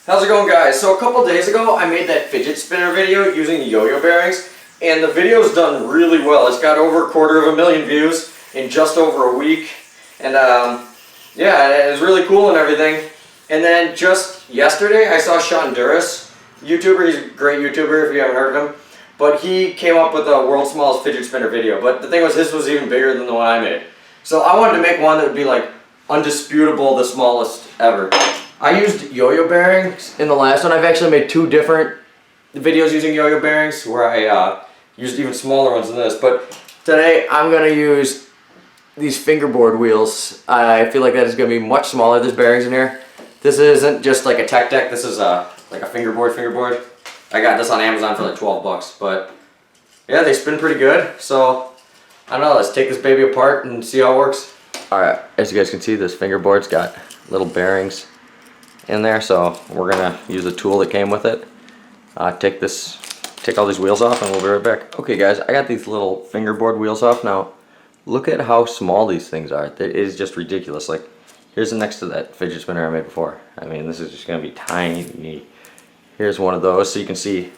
How's it going, guys? So a couple days ago I made that fidget spinner video using yo-yo bearings, and the video's done really well. It's got over 250,000 views in just over a week, and yeah, it was really cool and everything. And then just yesterday I saw Sean Duras, YouTuber. He's a great YouTuber if you haven't heard of him, but he came up with the world's smallest fidget spinner video. But the thing was, his was even bigger than the one I made. So I wanted to make one that would be like undisputable the smallest ever. I used yo-yo bearings in the last one. I've actually made 2 different videos using yo-yo bearings where I used even smaller ones than this. But today I'm going to use these fingerboard wheels. I feel like that is going to be much smaller. There's bearings in here. This isn't just like a tech deck. This is like a fingerboard. I got this on Amazon for like 12 bucks. But yeah, they spin pretty good. So I don't know. Let's take this baby apart and see how it works. Alright, as you guys can see, this fingerboard's got little bearings in there, so we're gonna use a tool that came with it. Take all these wheels off, and we'll be right back. Okay, guys, I got these little fingerboard wheels off now. Look at how small these things are. It is just ridiculous. Like, here's the next to that fidget spinner I made before. I mean, this is just gonna be tiny. Here's one of those, so you can see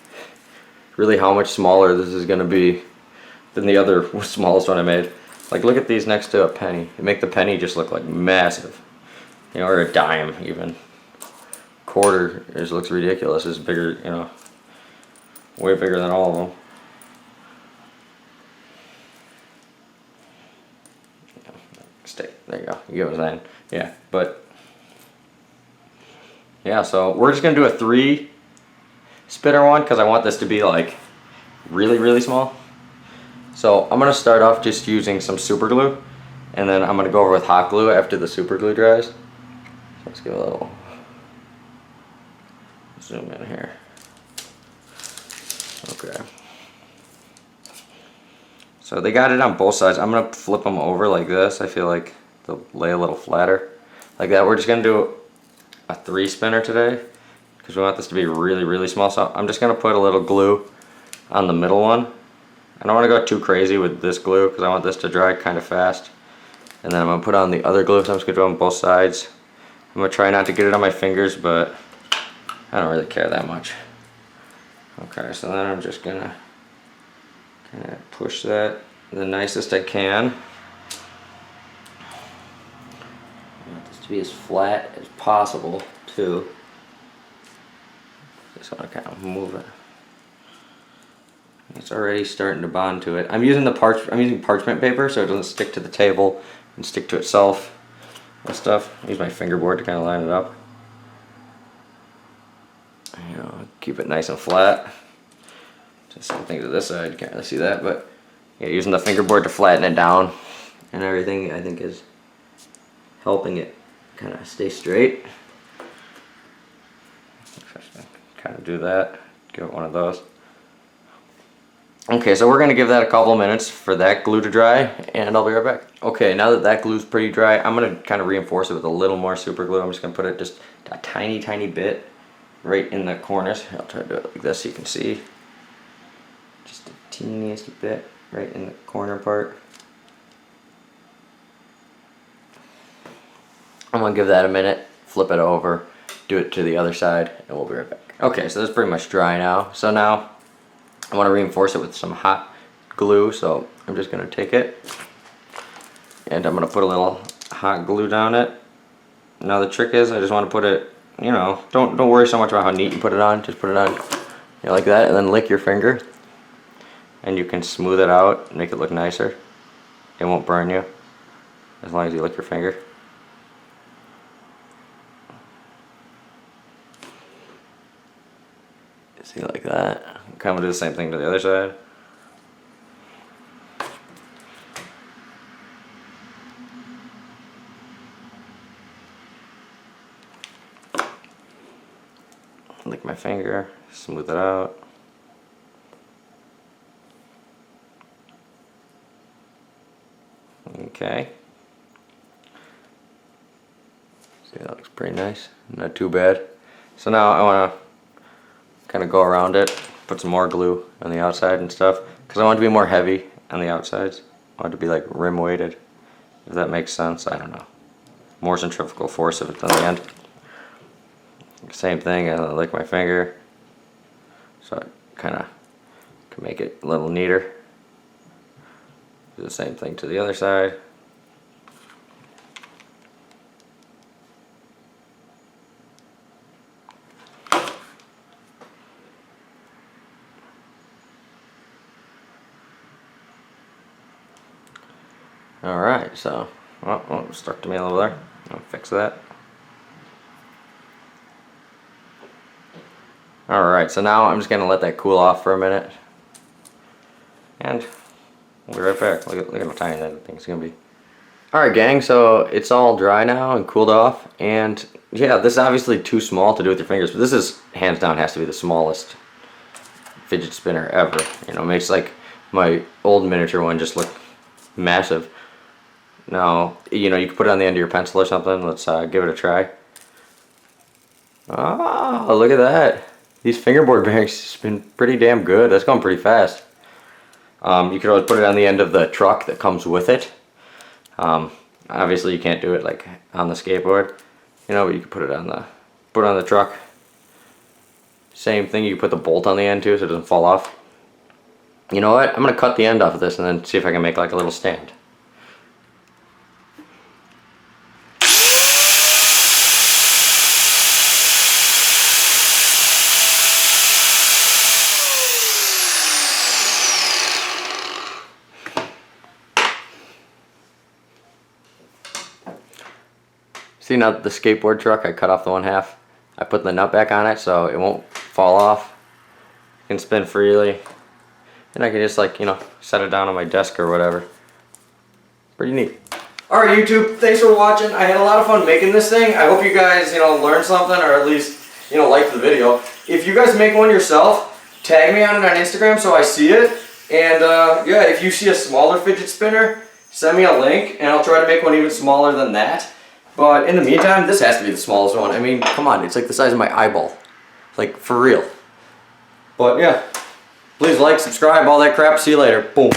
really how much smaller this is gonna be than the other smallest one I made. Like, look at these next to a penny. They make the penny just look like massive, you know, or a dime even. Quarter just looks ridiculous. It's bigger, you know, way bigger than all of them. Stay. There you go. You get what I'm saying? Yeah, but yeah. So we're just gonna do a 3 spinner one because I want this to be like really small. So I'm gonna start off just using some super glue, and then I'm gonna go over with hot glue after the super glue dries. So let's give a little zoom in here. Okay. So they got it on both sides. I'm gonna flip them over like this. I feel like they'll lay a little flatter, like that. We're just gonna do a 3 spinner today because we want this to be really small. So I'm just gonna put a little glue on the middle one. I don't want to go too crazy with this glue because I want this to dry kind of fast. And then I'm going to put on the other glue, so I'm just going to do it on both sides. I'm going to try not to get it on my fingers, but I don't really care that much. Okay, so then I'm just going to kind of push that the nicest I can. I want this to be as flat as possible, too. Just want to kind of move it. It's already starting to bond to it. I'm using parchment paper so it doesn't stick to the table and stick to itself and stuff. I use my fingerboard to kind of line it up. You know, keep it nice and flat. Just some things to this side, you can't really see that, but yeah, using the fingerboard to flatten it down and everything, I think is helping it kind of stay straight. Kind of do that. Give it one of those. Okay, so we're going to give that a couple minutes for that glue to dry, and I'll be right back. Okay, now that that glue's pretty dry, I'm going to kind of reinforce it with a little more super glue. I'm just going to put it just a tiny bit right in the corners. I'll try to do it like this so you can see. Just the teeniest bit right in the corner part. I'm going to give that a minute, flip it over, do it to the other side, and we'll be right back. Okay, so that's pretty much dry now. So now I want to reinforce it with some hot glue, so I'm just going to take it and I'm going to put a little hot glue down it. Now the trick is I just want to put it, you know, don't worry so much about how neat you put it on, just put it on, you know, like that, and then lick your finger and you can smooth it out and make it look nicer. It won't burn you as long as you lick your finger. See, like that. Kind of do the same thing to the other side. Lick my finger, smooth it out. Okay. See, that looks pretty nice. Not too bad. So now I want to kind of go around it, put some more glue on the outside and stuff, because I want it to be more heavy on the outsides. I want it to be like rim weighted, if that makes sense. I don't know. More centrifugal force if it's on the end. Same thing, I lick my finger, so I kind of can make it a little neater. Do the same thing to the other side. Alright, so, oh, stuck to me a little there. I'll fix that. Alright, so now I'm just going to let that cool off for a minute. And we'll be right back. Look at how tiny that thing's going to be. Alright gang, so it's all dry now and cooled off. And yeah, this is obviously too small to do with your fingers, but this is, hands down, has to be the smallest fidget spinner ever. You know, makes like my old miniature one just look massive. Now, you know, you can put it on the end of your pencil or something. Let's give it a try. Oh, look at that. These fingerboard bearings spin pretty damn good. That's going pretty fast. You could always put it on the end of the truck that comes with it. Obviously you can't do it like on the skateboard, you know, but you can put it on the truck. Same thing, you can put the bolt on the end too so it doesn't fall off. You know what? I'm going to cut the end off of this and then see if I can make like a little stand. See, now the skateboard truck, I cut off the one half. I put the nut back on it so it won't fall off. It can spin freely. And I can just, like, you know, set it down on my desk or whatever. Pretty neat. Alright YouTube, thanks for watching. I had a lot of fun making this thing. I hope you guys, you know, learned something or at least, you know, liked the video. If you guys make one yourself, tag me on it on Instagram so I see it. And yeah, if you see a smaller fidget spinner, send me a link and I'll try to make one even smaller than that. But in the meantime, this has to be the smallest one. I mean, come on, it's like the size of my eyeball. Like, for real. But yeah, please like, subscribe, all that crap. See you later. Boom.